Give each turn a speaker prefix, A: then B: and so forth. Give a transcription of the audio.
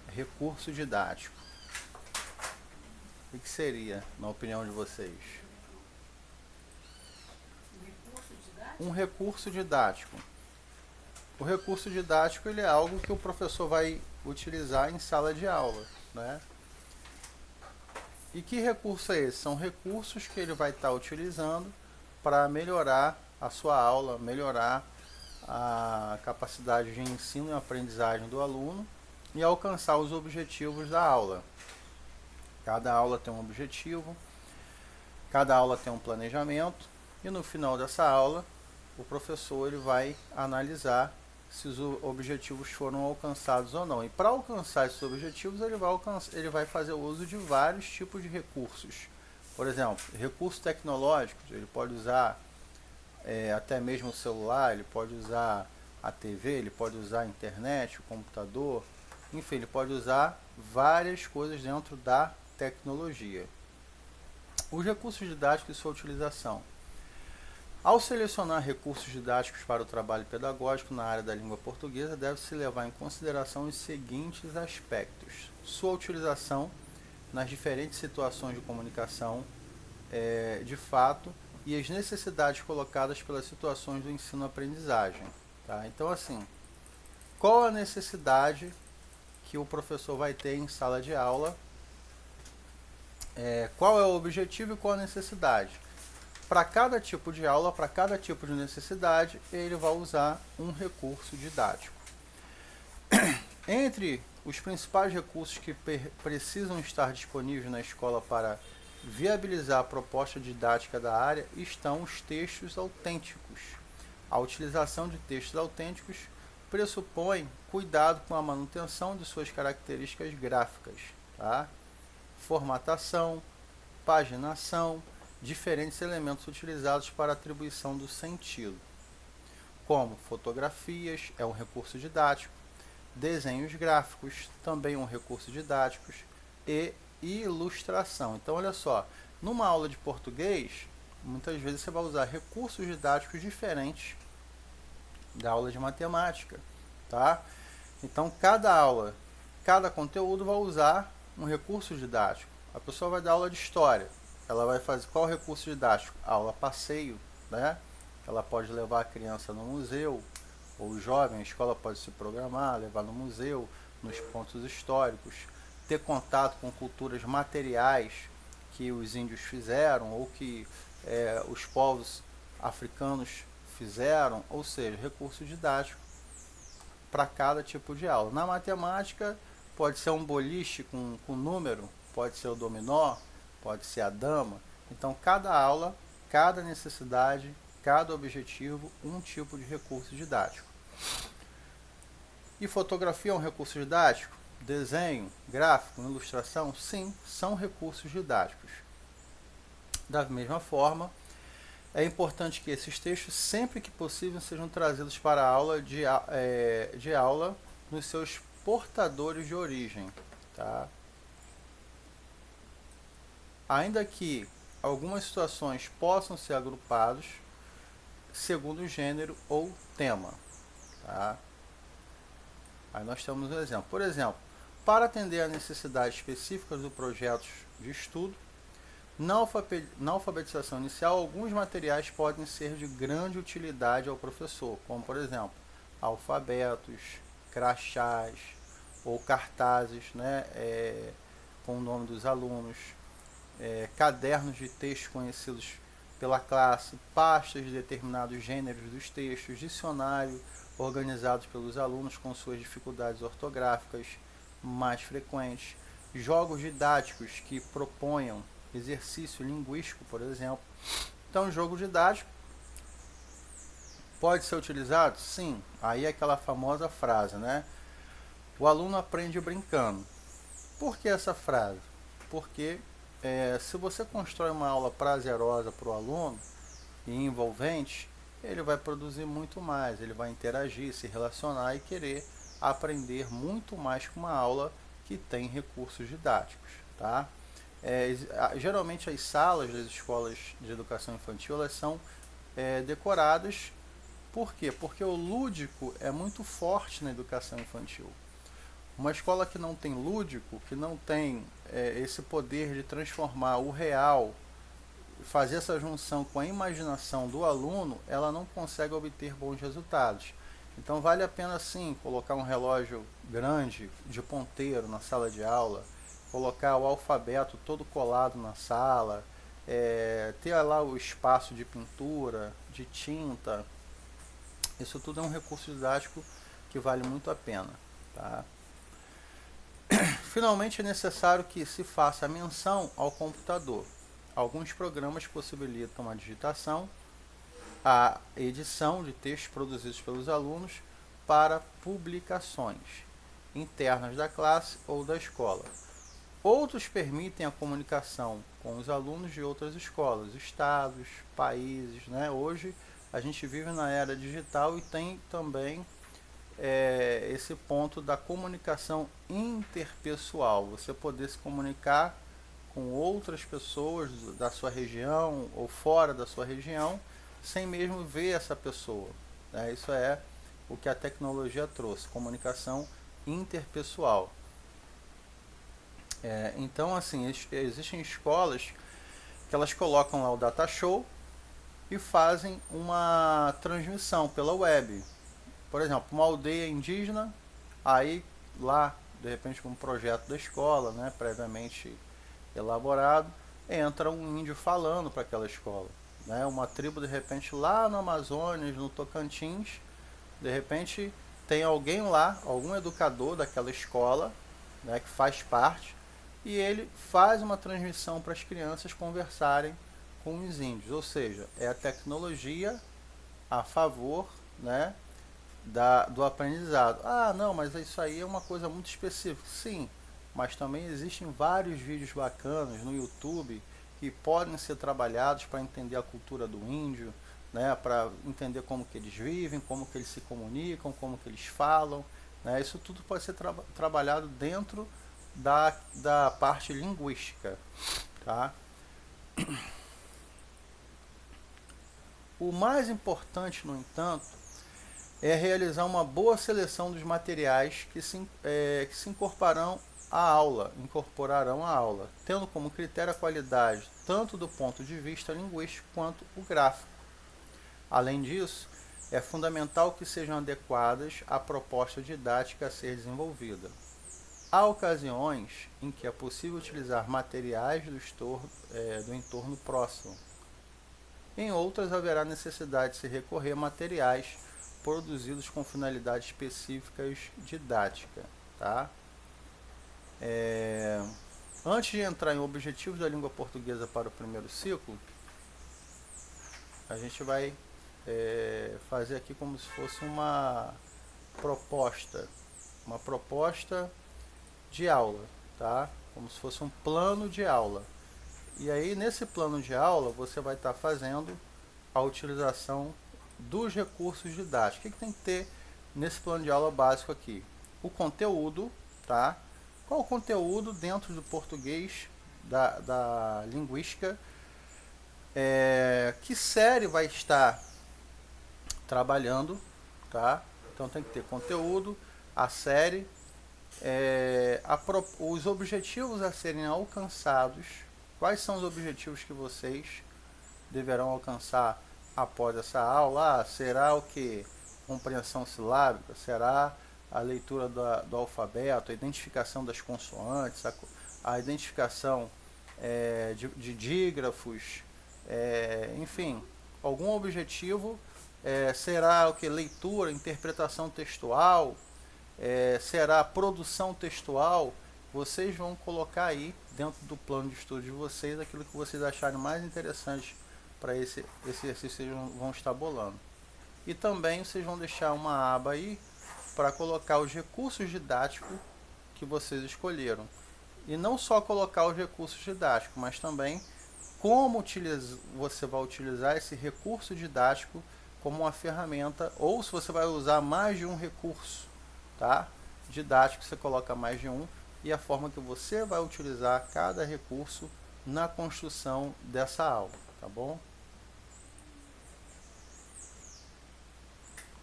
A: recurso didático. O que seria, na opinião de vocês? Um recurso didático. O recurso didático ele é algo que o professor vai utilizar em sala de aula, né? E que recurso é esse? São recursos que ele vai estar utilizando para melhorar a sua aula, melhorar a capacidade de ensino e aprendizagem do aluno e alcançar os objetivos da aula. Cada aula tem um objetivo, cada aula tem um planejamento e no final dessa aula o professor ele vai analisar se os objetivos foram alcançados ou não. E para alcançar esses objetivos ele vai fazer o uso de vários tipos de recursos. Por exemplo, recursos tecnológicos, ele pode usar até mesmo o celular, ele pode usar a TV, ele pode usar a internet, o computador, enfim, ele pode usar várias coisas dentro da tecnologia. Os recursos didáticos e sua utilização. Ao selecionar recursos didáticos para o trabalho pedagógico na área da língua portuguesa, deve-se levar em consideração os seguintes aspectos: sua utilização nas diferentes situações de comunicação, de fato, e as necessidades colocadas pelas situações do ensino-aprendizagem. Tá? Então, assim, qual a necessidade que o professor vai ter em sala de aula? Qual é o objetivo e qual a necessidade? Para cada tipo de aula, para cada tipo de necessidade, ele vai usar um recurso didático. Entre os principais recursos que precisam estar disponíveis na escola para viabilizar a proposta didática da área estão os textos autênticos. A utilização de textos autênticos pressupõe cuidado com a manutenção de suas características gráficas, tá? Formatação, paginação, diferentes elementos utilizados para atribuição do sentido, como fotografias, é um recurso didático, desenhos gráficos, também um recurso didático, e ilustração. Então, olha só, numa aula de português, muitas vezes você vai usar recursos didáticos diferentes da aula de matemática, tá? Então, cada aula, cada conteúdo vai usar um recurso didático. A pessoa vai dar aula de história, ela vai fazer qual recurso didático? Aula passeio, né? Ela pode levar a criança no museu, ou o jovem, a escola pode se programar, levar no museu, nos pontos históricos, ter contato com culturas materiais que os índios fizeram, ou que os povos africanos fizeram, ou seja, recurso didático para cada tipo de aula. Na matemática, pode ser um boliche com número, pode ser o dominó, pode ser a dama. Então, cada aula, cada necessidade, cada objetivo, um tipo de recurso didático. E fotografia é um recurso didático? Desenho, gráfico, ilustração? Sim, são recursos didáticos. Da mesma forma, é importante que esses textos, sempre que possível, sejam trazidos para a aula de aula nos seus portadores de origem. Tá? Ainda que algumas situações possam ser agrupadas segundo gênero ou tema. Tá? Aí nós temos um exemplo. Por exemplo, para atender a necessidades específicas do projeto de estudo, na alfabetização inicial, alguns materiais podem ser de grande utilidade ao professor, como, por exemplo, alfabetos, crachás ou cartazes, né, com o nome dos alunos, cadernos de texto conhecidos pela classe, pastas de determinados gêneros dos textos, dicionário organizados pelos alunos com suas dificuldades ortográficas mais frequentes, jogos didáticos que proponham exercício linguístico, por exemplo. Então, o jogo didático pode ser utilizado? Sim. Aí é aquela famosa frase, né? O aluno aprende brincando. Por que essa frase? Porque se você constrói uma aula prazerosa para o aluno e envolvente, ele vai produzir muito mais, ele vai interagir, se relacionar e querer aprender muito mais com uma aula que tem recursos didáticos, tá? Geralmente as salas das escolas de educação infantil elas são decoradas. Por quê? Porque o lúdico é muito forte na educação infantil. Uma escola que não tem lúdico, que não tem esse poder de transformar o real, fazer essa junção com a imaginação do aluno, ela não consegue obter bons resultados. Então vale a pena sim colocar um relógio grande de ponteiro na sala de aula, colocar o alfabeto todo colado na sala, ter lá o espaço de pintura, de tinta. Isso tudo é um recurso didático que vale muito a pena. Tá? Finalmente é necessário que se faça menção ao computador. Alguns programas possibilitam a digitação, a edição de textos produzidos pelos alunos para publicações internas da classe ou da escola. Outros permitem a comunicação com os alunos de outras escolas, estados, países. Né? Hoje a gente vive na era digital e tem também esse ponto da comunicação interpessoal. Você poder se comunicar com outras pessoas da sua região ou fora da sua região sem mesmo ver essa pessoa. Né? Isso é o que a tecnologia trouxe, comunicação interpessoal. Então, assim, existem escolas que elas colocam lá o data show e fazem uma transmissão pela web. Por exemplo, uma aldeia indígena, aí lá, de repente, com um projeto da escola, né, previamente elaborado, entra um índio falando para aquela escola. Né? Uma tribo, de repente, lá no Amazonas, no Tocantins, de repente tem alguém lá, algum educador daquela escola, né, que faz parte, e ele faz uma transmissão para as crianças conversarem com os índios. Ou seja, é a tecnologia a favor, né, do aprendizado. Ah, não, mas isso aí é uma coisa muito específica. Sim, mas também existem vários vídeos bacanas no YouTube que podem ser trabalhados para entender a cultura do índio, né, para entender como que eles vivem, como que eles se comunicam, como que eles falam. Né, isso tudo pode ser trabalhado dentro da parte linguística. Tá? O mais importante, no entanto, é realizar uma boa seleção dos materiais que se incorporarão à aula, tendo como critério a qualidade tanto do ponto de vista linguístico quanto o gráfico. Além disso, é fundamental que sejam adequadas à proposta didática a ser desenvolvida. Há ocasiões em que é possível utilizar materiais do entorno próximo. Em outras, haverá necessidade de se recorrer a materiais produzidos com finalidades específicas didáticas. Tá? Antes de entrar em objetivos da língua portuguesa para o primeiro ciclo, a gente vai fazer aqui como se fosse uma proposta de aula, tá? Como se fosse um plano de aula. E aí, nesse plano de aula, você vai estar fazendo a utilização dos recursos didáticos. O que tem que ter nesse plano de aula básico aqui? O conteúdo, tá? Qual o conteúdo dentro do português, da linguística? Que série vai estar trabalhando, tá? Então tem que ter conteúdo, a série, os objetivos a serem alcançados. Quais são os objetivos que vocês deverão alcançar após essa aula? Será o que? Compreensão silábica? Será a leitura do alfabeto, a identificação das consoantes, a identificação de dígrafos, enfim, algum objetivo? Será o que? Leitura, interpretação textual? Será produção textual? Vocês vão colocar aí dentro do plano de estudo de vocês aquilo que vocês acharem mais interessante para esse exercício, vocês vão estar bolando. E também vocês vão deixar uma aba aí para colocar os recursos didáticos que vocês escolheram. E não só colocar os recursos didáticos, mas também como você vai utilizar esse recurso didático como uma ferramenta, ou se você vai usar mais de um recurso, tá? Didático, você coloca mais de um, e a forma que você vai utilizar cada recurso na construção dessa aula, tá bom?